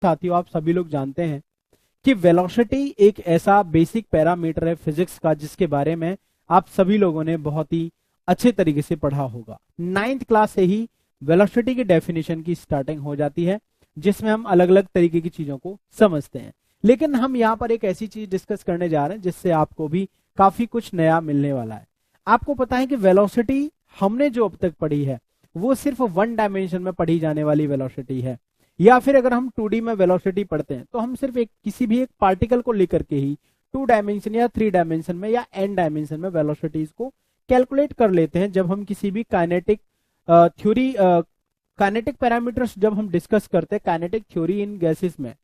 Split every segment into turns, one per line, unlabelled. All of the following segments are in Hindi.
साथियों आप सभी लोग जानते हैं कि वेलोसिटी एक ऐसा बेसिक पैरामीटर है फिजिक्स का जिसके बारे में आप सभी लोगों ने बहुत ही अच्छे तरीके से पढ़ा होगा। 9th क्लास से ही वेलोसिटी की डेफिनेशन की स्टार्टिंग हो जाती है जिसमें हम अलग अलग तरीके की चीजों को समझते हैं। लेकिन हम यहाँ पर एक ऐसी चीज डिस्कस करने जा रहे हैं जिससे आपको भी काफी कुछ नया मिलने वाला है। आपको पता है कि वेलोसिटी हमने जो अब तक पढ़ी है वो सिर्फ 1 डायमेंशन में पढ़ी जाने वाली वेलोसिटी है, या फिर अगर हम 2D में वेलोसिटी पढ़ते हैं तो हम सिर्फ किसी भी एक पार्टिकल को लेकर के ही 2 डायमेंशन या 3 डायमेंशन में या n डायमेंशन में वेलोसिटीज को कैलकुलेट कर लेते हैं। जब हम किसी भी काइनेटिक थ्योरी काइनेटिक पैरामीटर्स जब हम डिस्कस करते हैं काइनेटिक थ्योरी इन गैसेस में,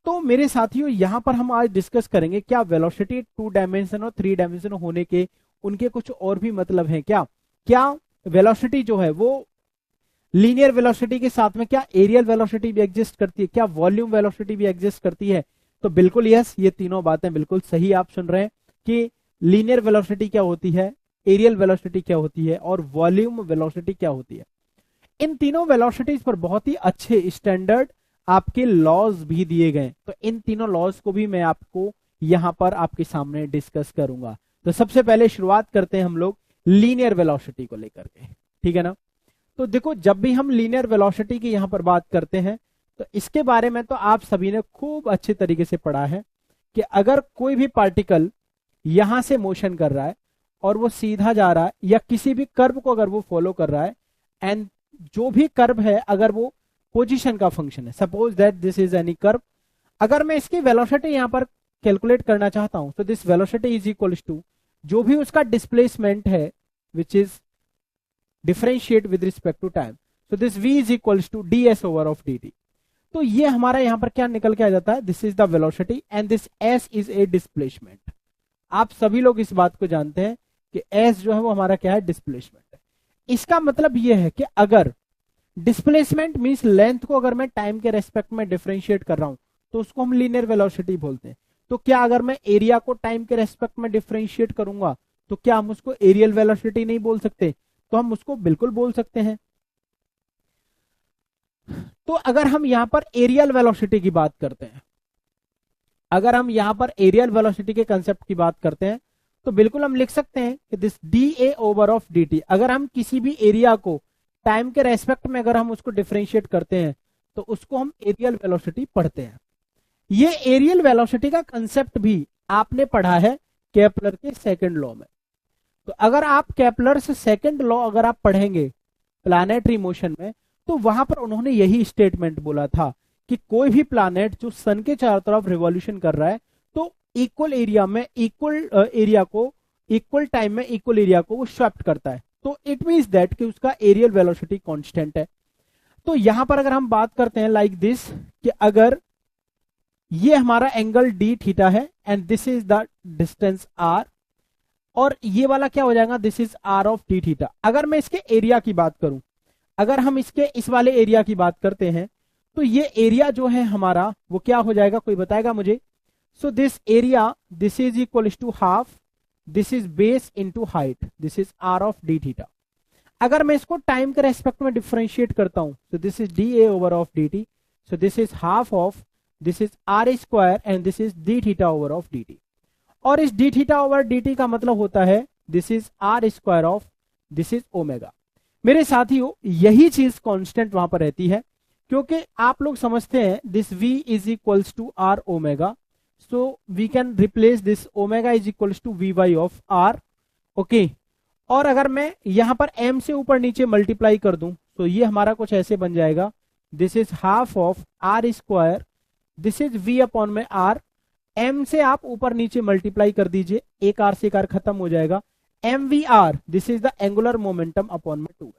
तो मेरे साथियों यहाँ पर हम आज डिस्कस करेंगे क्या वेलोसिटी 2 डायमेंशन और 3 डायमेंशन होने के उनके कुछ और भी मतलब हैं क्या वेलोसिटी जो है वो लीनियर वेलोसिटी के साथ में क्या एरियल वेलोसिटी भी एग्जिस्ट करती है, क्या वॉल्यूम वेलोसिटी भी एग्जिस्ट करती है। तो बिल्कुल यस, ये तीनों बातें बिल्कुल सही आप सुन रहे हैं कि लीनियर वेलोसिटी क्या होती है, एरियल वेलोसिटी क्या होती है और वॉल्यूम वेलोसिटी क्या होती है। इन तीनों वेलोसिटीज पर बहुत ही अच्छे स्टैंडर्ड आपके लॉज भी दिए गए, तो इन तीनों लॉज को भी मैं आपको यहां पर आपके सामने डिस्कस करूंगा। तो सबसे पहले शुरुआत करते हैं हम लोग लीनियर वेलोसिटी को लेकर के, ठीक है ना। तो देखो जब भी हम लीनियर वेलोसिटी की यहां पर बात करते हैं तो इसके बारे में तो आप सभी ने खूब अच्छे तरीके से पढ़ा है कि अगर कोई भी पार्टिकल यहां से मोशन कर रहा है और वो सीधा जा रहा है या किसी भी कर्व को अगर वो फॉलो कर रहा है एंड जो भी कर्व है अगर वो पोजीशन का फंक्शन है, suppose that this is any curve, अगर मैं इसकी वेलोसिटी यहां पर कैलकुलेट करना चाहता हूं तो this velocity is equals to जो भी उसका डिस्प्लेसमेंट है which is differentiate with respect to time, so this v is equals to ds over of dt। तो ये हमारा यहां पर क्या निकल के आ जाता है, this is the velocity and this s is a displacement. आप सभी लोग इस बात को जानते हैं कि s जो है वो हमारा क्या है, डिस्प्लेसमेंट है। इसका मतलब ये है कि अगर डिस्प्लेसमेंट मींस लेंथ को अगर मैं टाइम के रेस्पेक्ट में डिफरेंशिएट कर रहा हूं तो उसको हम लीनियर वेलोसिटी बोलते हैं। तो क्या अगर मैं एरिया को टाइम के रेस्पेक्ट में डिफरेंशिएट करूंगा तो क्या हम उसको एरियल वेलोसिटी नहीं बोल सकते? तो हम उसको बिल्कुल बोल सकते हैं। तो अगर हम यहां पर एरियल वेलोसिटी की बात करते हैं, अगर हम यहां पर एरियल वेलोसिटी के कंसेप्ट की बात करते हैं तो बिल्कुल हम लिख सकते हैं कि this dA over of dt, अगर हम किसी भी एरिया को टाइम के रेस्पेक्ट में अगर हम उसको डिफरेंशिएट करते हैं तो उसको हम एरियल वेलोसिटी पढ़ते हैं। ये एरियल वेलोसिटी का कंसेप्ट भी आपने पढ़ा है केपलर के सेकंड लॉ में। तो अगर आप केपलर से सेकंड लॉ अगर आप पढ़ेंगे प्लैनेटरी मोशन में तो वहां पर उन्होंने यही स्टेटमेंट बोला था कि कोई भी प्लैनेट जो सन के चारों तरफ रिवॉल्यूशन कर रहा है तो इक्वल एरिया में इक्वल टाइम में इक्वल एरिया को वो स्वेप्ट करता है। तो इट मींस दैट कि उसका एरियल वेलोसिटी कांस्टेंट है। तो यहां पर अगर हम बात करते हैं लाइक दिस कि अगर ये हमारा एंगल डी थीटा है and this is the distance r और ये वाला क्या हो जाएगा, this is r of d theta. अगर मैं इसके एरिया की बात करूं, अगर हम इसके इस वाले एरिया की बात करते हैं तो ये एरिया जो है हमारा वो क्या हो जाएगा, कोई बताएगा मुझे? So this area this is equal to half, this is base into height, this is r of d theta. अगर मैं इसको टाइम के रेस्पेक्ट में डिफरेंशिएट करता हूं तो this is d a over of D t, so this is half of this is r square and this is d theta over of D t. और इस d theta over d t का मतलब होता है this is r square of this is omega. मेरे साथियों यही चीज कांस्टेंट वहां पर रहती है क्योंकि आप लोग समझते हैं this v is equals to R omega, so we can replace this omega is equals to V by of R, okay. और अगर मैं यहां पर m से ऊपर नीचे मल्टीप्लाई कर दूं तो ये हमारा कुछ ऐसे बन जाएगा, this is half of R square, this is v upon में r, m से आप ऊपर नीचे मल्टीप्लाई कर दीजिए, एक r से एक r खत्म हो जाएगा, mvr this is the angular momentum upon में 2।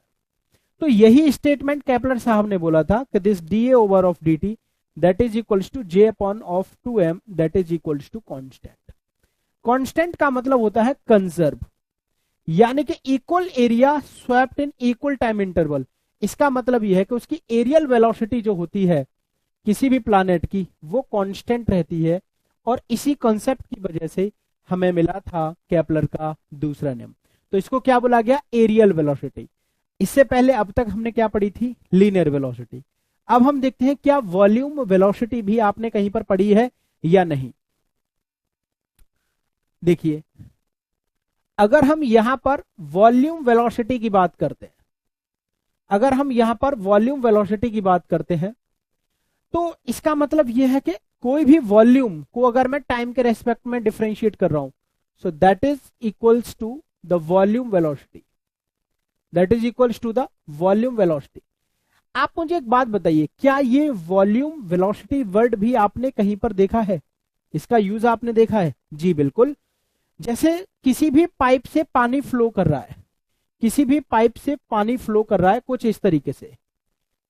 तो यही स्टेटमेंट केपलर साहब ने बोला था कि this dA over of dt that is equals to j upon of 2m that is equals to constant. Constant का मतलब होता है कंजर्व, यानी कि equal area swept in equal time interval. इसका मतलब यह है कि उसकी एरियल वेलोसिटी जो होती है किसी भी प्लैनेट की वो कांस्टेंट रहती है और इसी कॉन्सेप्ट की वजह से हमें मिला था केपलर का दूसरा नियम। तो इसको क्या बोला गया, एरियल वेलोसिटी। इससे पहले अब तक हमने क्या पढ़ी थी, लीनियर वेलोसिटी। अब हम देखते हैं क्या वॉल्यूम वेलोसिटी भी आपने कहीं पर पढ़ी है या नहीं। देखिए, अगर हम यहां पर वॉल्यूम वेलोसिटी की बात करते हैं, अगर हम यहां पर वॉल्यूम वेलोसिटी की बात करते हैं, तो इसका मतलब यह है कि कोई भी वॉल्यूम को अगर मैं टाइम के रेस्पेक्ट में डिफरेंशिएट कर रहा हूं, so that is equals to the volume velocity, that is equals to the volume velocity. आप मुझे एक बात बताइए, क्या ये वॉल्यूम वेलोसिटी वर्ड भी आपने कहीं पर देखा है? इसका यूज आपने देखा है? जी बिल्कुल। जैसे किसी भी पाइप से पानी फ्लो कर रहा है, किसी भी पाइप से पानी फ्लो कर रहा है कुछ इस तरीके से,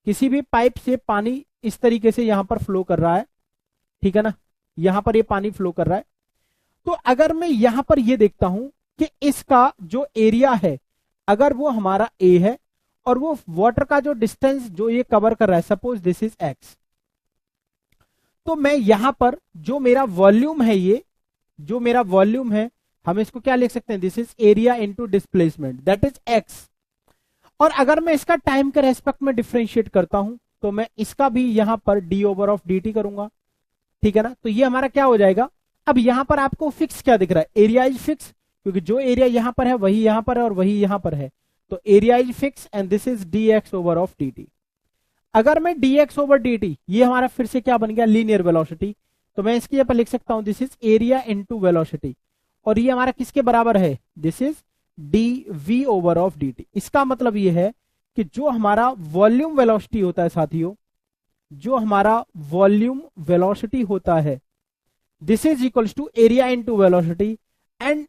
किसी भी पाइप से पानी इस तरीके से यहां पर फ्लो कर रहा है, ठीक है ना, यहां पर ये पानी फ्लो कर रहा है। तो अगर मैं यहां पर ये देखता हूं कि इसका जो एरिया है, अगर वो हमारा ए है और वो वाटर का जो डिस्टेंस जो ये कवर कर रहा है, सपोज दिस इज एक्स, तो मैं यहां पर जो मेरा वॉल्यूम है, ये जो मेरा वॉल्यूम है, हम इसको क्या लिख सकते हैं, this is area into displacement, that is x. और अगर मैं इसका टाइम के रेस्पेक्ट में डिफरेंशिएट करता हूं, तो मैं इसका भी यहां पर D over of D T करूंगा, ठीक है ना। तो ये हमारा क्या हो जाएगा, अब यहां पर आपको फिक्स क्या दिख रहा है, एरिया इज फिक्स, क्योंकि जो एरिया यहां पर है वही यहां पर है और वही यहां पर है, तो area is fix and this is D x over of D T. अगर मैं D x over d T, ये हमारा फिर से क्या बन गया, लीनियर वेलोसिटी, तो मैं इसकी जगह पर लिख सकता हूं this is area into velocity, और ये हमारा किसके बराबर है, this is D V over of D T. इसका मतलब ये है कि जो हमारा वॉल्यूम वेलोसिटी होता है साथियों, जो हमारा वॉल्यूम वेलोसिटी होता है, this is equals to area into velocity, and